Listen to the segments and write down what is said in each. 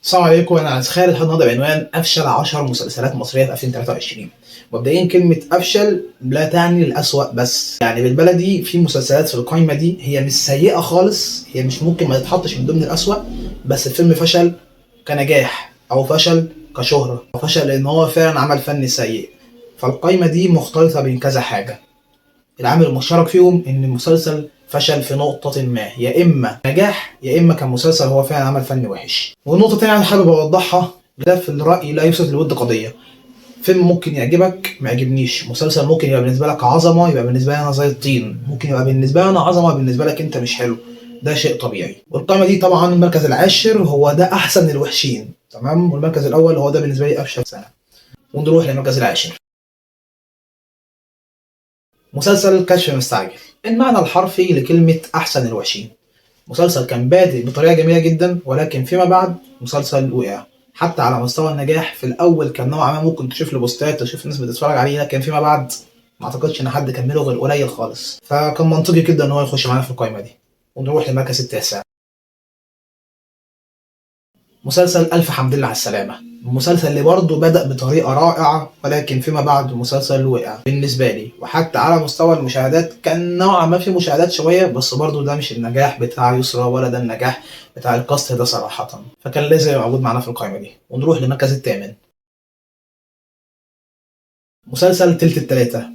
السلام عليكم، انا عايز خالد النهارده بعنوان افشل 10 مسلسلات مصريه في 2023. مبدئيا كلمه افشل لا تعني الاسوأ، بس يعني بالبلدي في مسلسلات في القائمه دي هي مش سيئه خالص، هي مش ممكن ما تتحطش من ضمن الاسوأ، بس الفيلم فشل كنجاح او فشل كشهره او فشل لان هو فعلا عمل فني سيء. فالقائمه دي مختلطه بين كذا حاجه، العامل المشترك فيهم ان المسلسل فشل في نقطة ما، يا اما نجاح يا اما كان مسلسل هو فعلا عمل فني وحش. والنقطة التانية انا حابب اوضحها، ده في الرأي لا يفسد للود قضية. فيلم ممكن يعجبك ما يعجبنيش، مسلسل ممكن يبقى بالنسبة لك عظمة يبقى بالنسبة لي انا زي الطين، ممكن يبقى بالنسبة لي انا عظمة بالنسبة لك انت مش حلو. ده شيء طبيعي. والقائمة دي طبعا المركز العاشر هو ده احسن الوحشين، تمام، والمركز الاول هو ده بالنسبة لي افشل سنة. ونروح للمركز العاشر، مسلسل كشف مستعجل، المعنى الحرفي لكلمة أحسن الوحشين. مسلسل كان بادئ بطريقة جميلة جدا، ولكن فيما بعد مسلسل وقع. حتى على مستوى النجاح في الأول كان نوعا ما ممكن تشوف له بوستات تشوف ناس بتتفرج عليه، لكن فيما بعد ما أعتقدش إن حد كمله غير قليل خالص، فكان منطقي جدا إن هو يخش معانا في القائمة دي. ونروح للمركز التاسع، مسلسل ألف حمد لله على السلامة. المسلسل اللي برضه بدأ بطريقة رائعة ولكن فيما بعد المسلسل وقع بالنسبة لي، وحتى على مستوى المشاهدات كان نوعا ما في مشاهدات شوية، بس برضه ده مش النجاح بتاع يسرا ولا ده النجاح بتاع الكاست ده صراحة، فكان لازم يبقى موجود معانا في القائمة دي. ونروح للمركز الثامن، مسلسل تلت التلاتة.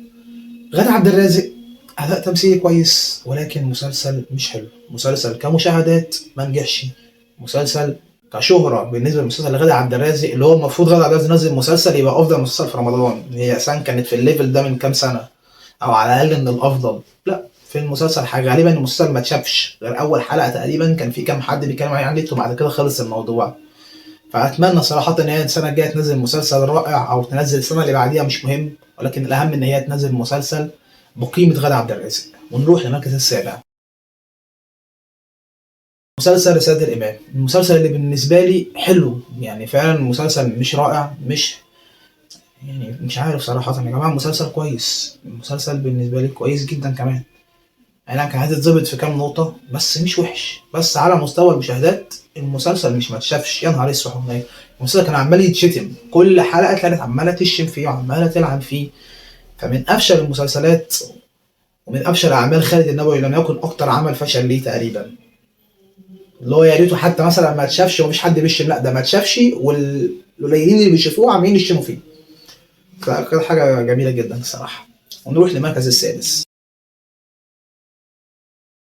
غادة عبد الرازق أداء تمثيلي كويس ولكن مسلسل مش حلو، مسلسل كمشاهدات ما نجحش، مسلسل كشهرة بالنسبة للمسلسل لغادة عبد الرازق اللي هو المفروض غادة عبد الرازق تنزل مسلسل يبقى أفضل مسلسل في رمضان، هي أساسا كانت في الليفل ده من كام سنة أو على الأقل من الأفضل، لا في المسلسل حاجة غالبا المسلسل ما اتشافش غير أول حلقة تقريبا، كان في كام حد بيتكلم عليه على النت وبعد كده خلص الموضوع. فأتمنى صراحة إن هي السنة الجاية تنزل مسلسل رائع أو تنزل السنة اللي بعديها مش مهم، ولكن الأهم إن هي تنزل مسلسل بقيمة غادة عبد الرازق. ونروح للمركز السابع، مسلسل رسالة الإمام. المسلسل اللي بالنسبة لي حلو، يعني فعلا مسلسل مش رائع، مش يعني مش عارف صراحة يا جماعة، مسلسل كويس، المسلسل بالنسبة لي كويس جدا كمان، يعني كان هتتظبط في كام نقطة بس مش وحش، بس على مستوى المشاهدات المسلسل مش متشافش. يا نهار اسود والله، المسلسل كان عمال يتشتم، كل حلقة كانت عمالة تشتم فيه وعمالة تلعن فيه. فمن أفشل المسلسلات ومن أفشل أعمال خالد النبوي، لم يكن أكتر عمل فشل ليه تقريبا، اللي هو يا ريته حتى مثلا ما اتشافش ومفيش حد بيشتم، لا ده ما اتشافش والقليلين اللي بيشوفوه عاملين يشتموا فيه، فكانت حاجة جميلة جدا الصراحة. ونروح للمركز السادس،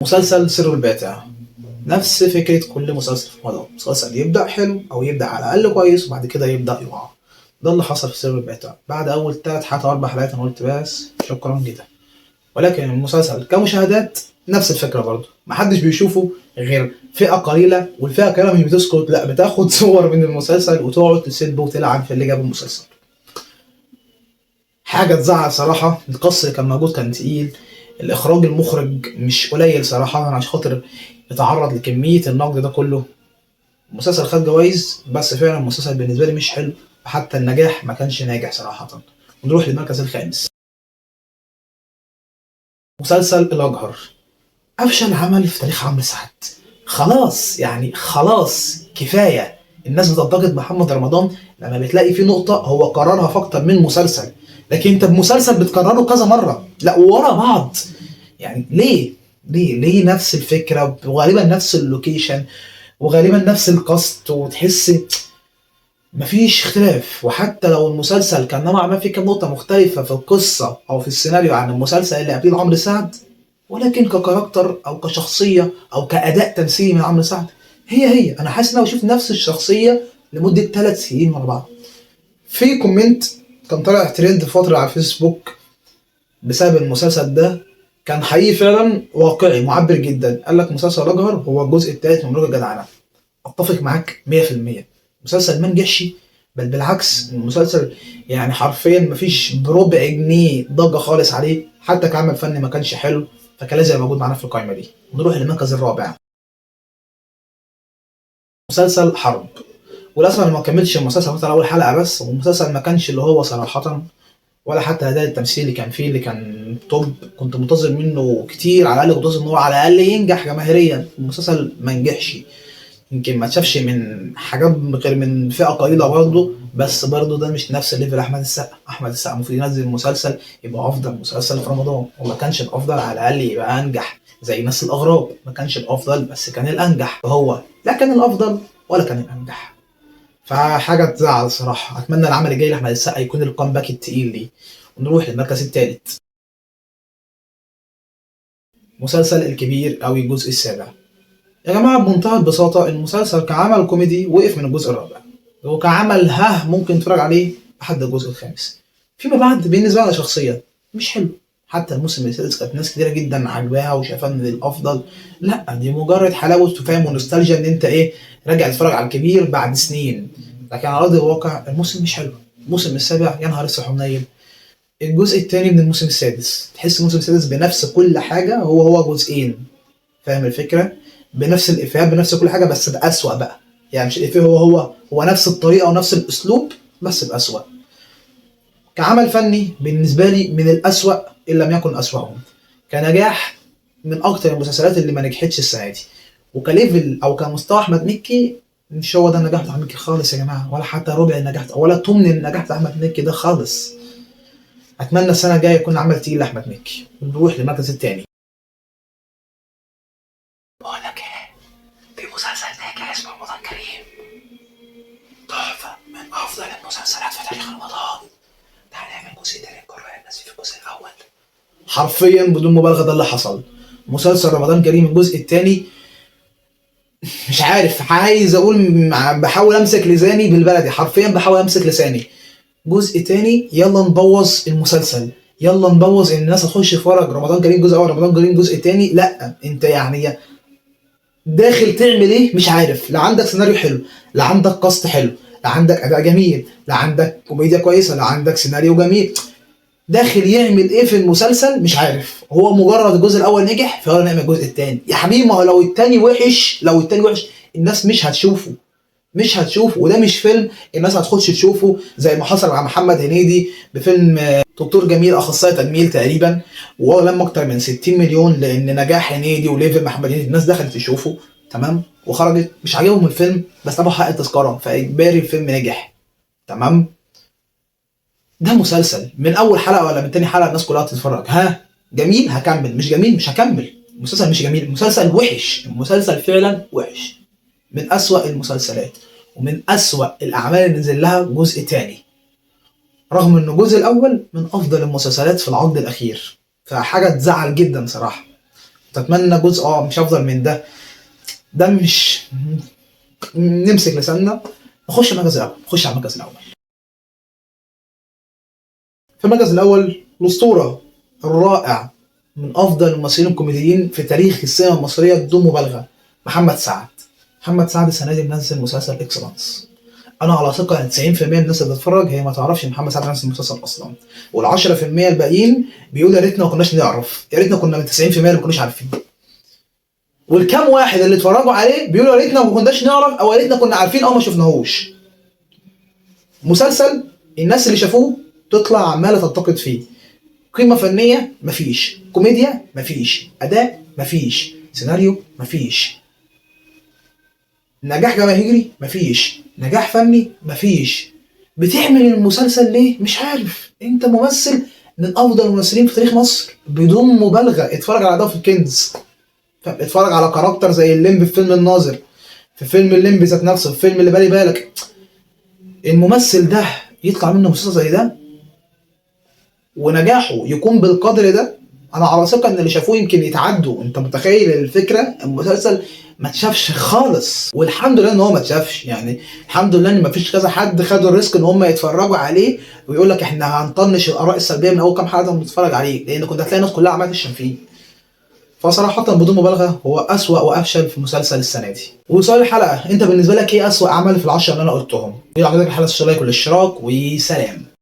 مسلسل سر الباتع. نفس فكرة كل مسلسل في رمضان، مسلسل يبدأ حلو أو يبدأ على الأقل كويس وبعد كده يبدأ يقع. ده اللي حصل في سر الباتع، بعد أول 3 حلقات أو 4 حلقات أنا قلت بس شكرا جدا، ولكن المسلسل كمشاهدات نفس الفكرة برضه، محدش بيشوفه غير فئة قليلة، والفئة القليلة مش بتسكت، لا بتاخد صور من المسلسل وتقعد تسب وتلعن في اللي جاب المسلسل. حاجة تزعل صراحة، القص اللي كان موجود كان تقيل، الإخراج المخرج مش قليل صراحة عشان خاطر يتعرض لكمية النقد ده كله. المسلسل خد جوايز بس فعلا المسلسل بالنسبة لي مش حلو، وحتى النجاح ما كانش ناجح صراحة. ونروح للمركز الخامس، مسلسل الأجهر. أفشل عمل في تاريخ عمرو سعد، خلاص يعني خلاص كفاية. الناس بتنتقد محمد رمضان لما بتلاقي فيه نقطة هو كررها في أكتر من مسلسل، لكن أنت بمسلسل بتكرره كذا مرة لا ورا بعض، يعني ليه نفس الفكرة وغالبا نفس اللوكيشن وغالبا نفس الكاست وتحس مفيش اختلاف. وحتى لو المسلسل كان نوعا ما في كام نقطة مختلفة في القصة أو في السيناريو عن المسلسل اللي قبليه لعمرو سعد، ولكن ككاركتر أو كشخصية أو كأداء تمثيلي من عمرو سعد هي أنا حاسس إن أنا بشوف نفس الشخصية لمدة 3 سنين ورا بعض. في كومنت كان طالع ترند فترة على الفيسبوك بسبب المسلسل ده، كان حقيقي فعلا واقعي معبر جدا، قال لك مسلسل الأجهر هو الجزء الثالث من ملوك الجدعنة. اتفق معاك 100%، مسلسل ما نجحش، بل بالعكس المسلسل يعني حرفيا مفيش بربع جنيه ضجه خالص عليه، حتى كعمل فني ما كانش حلو، فكان لازم يبقى موجود معانا في القائمه دي. نروح للمركز الرابع، مسلسل حرب. وللاسف انا ما كملتش المسلسل مثلا اول حلقه بس، والمسلسل ما كانش اللي هو صراحه، ولا حتى اداء التمثيل اللي كان فيه اللي كان توب، كنت منتظر منه كتير، على الاقل كنت منتظر ان هو على الاقل ينجح جماهيريا، المسلسل ما نجحش. يمكن ما تشافش من حاجات غير من فئه قليله برضه، بس برضه ده مش نفس الليفل احمد السقا. احمد السقا المفروض ينزل مسلسل يبقى افضل مسلسل في رمضان، وما كانش الافضل على الاقل يبقى انجح زي ناس الاغراب. ما كانش الافضل بس كان الانجح، فهو لا كان الافضل ولا كان الانجح. فحاجه تزعل صراحه. اتمنى العمل الجاي لاحمد السقا يكون الكامباك التقيل ليه. ونروح للمركز الثالث، مسلسل الكبير أو الجزء السابع. يا جماعة بمنتهى البساطة المسلسل كعمل كوميدي وقف من الجزء الرابع، وكعمل ممكن تتفرج عليه لحد الجزء الخامس. فيما بعد بالنسبة لي شخصيا مش حلو. حتى الموسم السادس كانت ناس كتيرة جدا عاجباها وشايفاه من الأفضل. لا دي مجرد حلاوة وفهم ونوستالجيا إن أنت إيه راجع تتفرج على الكبير بعد سنين. لكن على أرض الواقع الموسم مش حلو. الموسم السابع يا نهار اسود حنين. الجزء الثاني من الموسم السادس تحس الموسم السادس بنفس كل حاجة، هو جزئين. فاهم الفكرة؟ بنفس الإفيهات بنفس كل حاجة بس بأسوأ بقى. يعني مش الإفيه هو نفس الطريقة ونفس الأسلوب بس بأسوأ. كعمل فني بالنسبة لي من الأسوأ إن لم يكن أسوأهم. كنجاح من أكتر المسلسلات اللي ما نجحتش السنة دي. وكليفل أو كمستوى أحمد مكي مش هو ده النجاح بتاع أحمد مكي خالص يا جماعة، ولا حتى ربع النجاح ولا تمن النجاح بتاع أحمد مكي ده خالص. اتمنى السنه الجايه يكون عمل تقيل لاحمد مكي. نروح للمركز الثاني. بقول لك ايه، في مسلسل ناجح اسمه رمضان كريم، تحفه من افضل المسلسلات في تاريخ رمضان. تعالى نعمل جزء تاني نكرر الناس في الجزء الاول. حرفيا بدون مبالغه ده اللي حصل. مسلسل رمضان كريم الجزء الثاني مش عارف عايز اقول، بحاول امسك لساني بالبلدي، حرفيا بحاول امسك لساني. جزء تاني يلا نبوظ المسلسل، يلا نبوظ ان الناس هتخش تتفرج رمضان كريم جزء اول رمضان كريم جزء تاني. لا انت يعني داخل تعمل ايه مش عارف. لا عندك سيناريو حلو، لا عندك كاست حلو، لا عندك اداء جميل، لا عندك كوميديا كويسه، لا عندك سيناريو جميل. داخل يعمل ايه في المسلسل مش عارف. هو مجرد الجزء الاول نجح فيلا نعمل الجزء الثاني. يا حبيبي ما هو لو الثاني وحش، لو الثاني وحش الناس مش هتشوفه، مش هتشوفه. وده مش فيلم الناس هتخش تشوفه زي ما حصل مع محمد هنيدي بفيلم دكتور جميل اخصائي تجميل تقريبا، وهو لما اكتر من 60 مليون لان نجاح هنيدي وليفل محمد هنيدي الناس دخلت تشوفه تمام، وخرجت مش عاجبهم الفيلم بس طبعا حق التذكره فاجباري الفيلم نجح تمام. ده مسلسل من اول حلقه ولا من تاني حلقه الناس كلها تتفرج، جميل هكمل، مش جميل مش هكمل. المسلسل مش جميل، المسلسل وحش، المسلسل فعلا وحش. من أسوأ المسلسلات ومن أسوأ الأعمال اللي نزل لها جزء تاني، رغم إنه الجزء الأول من أفضل المسلسلات في العقد الأخير. فحاجة تزعل جدا صراحة. تتمنى جزء مش أفضل من ده. ده مش نمسك لساننا. نخش المركز الأول، نخش على المركز الأول. في المركز الأول الأسطورة الرائع من أفضل الممثلين الكوميديين في تاريخ السينما المصرية بدون مبالغة، محمد سعد. محمد سعد السنه دي منزل مسلسل اكسلانس. انا على ثقه ان 90% من الناس اللي بتتفرج هي ما تعرفش ان محمد سعد نزل المسلسل اصلا، وال10% الباقيين بيقولوا يا ريتنا ما كناش نعرف، يا ريتنا كنا من 90% اللي ما كناش عارفين. والكام واحد اللي اتفرجوا عليه بيقولوا يا ريتنا ما كناش نعرف او يا ريتنا كنا عارفين او ما شفناهوش. مسلسل الناس اللي شافوه تطلع عماله تنتقد فيه. قيمه فنيه مفيش، كوميديا مفيش، اداء مفيش، سيناريو مفيش، نجاح جماهيري مفيش، نجاح فني مفيش. بتعمل المسلسل ليه مش عارف. انت ممثل من افضل الممثلين في تاريخ مصر بدون مبالغه. اتفرج على ضيف الكنز، اتفرج على كاركتر زي الليمبي في فيلم الناظر، في فيلم الليمبي ذات نفسه، في فيلم اللي بالي بالك. الممثل ده يطلع منه مسلسل زي ده ونجاحه يكون بالقدر ده، انا على ثقه ان اللي شافوه يمكن يتعدوا. انت متخيل الفكره؟ المسلسل ما اتشافش خالص، والحمد لله ان هو ما اتشافش. يعني الحمد لله ان ما فيش كذا حد خدوا الريسك ان هم يتفرجوا عليه ويقول لك احنا هنطنش الاراء السلبيه من اول كام حلقه بنتفرج عليه، لان كنت هتلاقي الناس كلها عماله تشتم فيه. فصراحه بدون مبالغه هو اسوأ وافشل في مسلسل السنه دي. وسؤال الحلقه، انت بالنسبه لك ايه اسوأ عمل في ال10 اللي انا قلتهم؟ ايه عجبك الحلقه؟ لايك والاشتراك وسلام.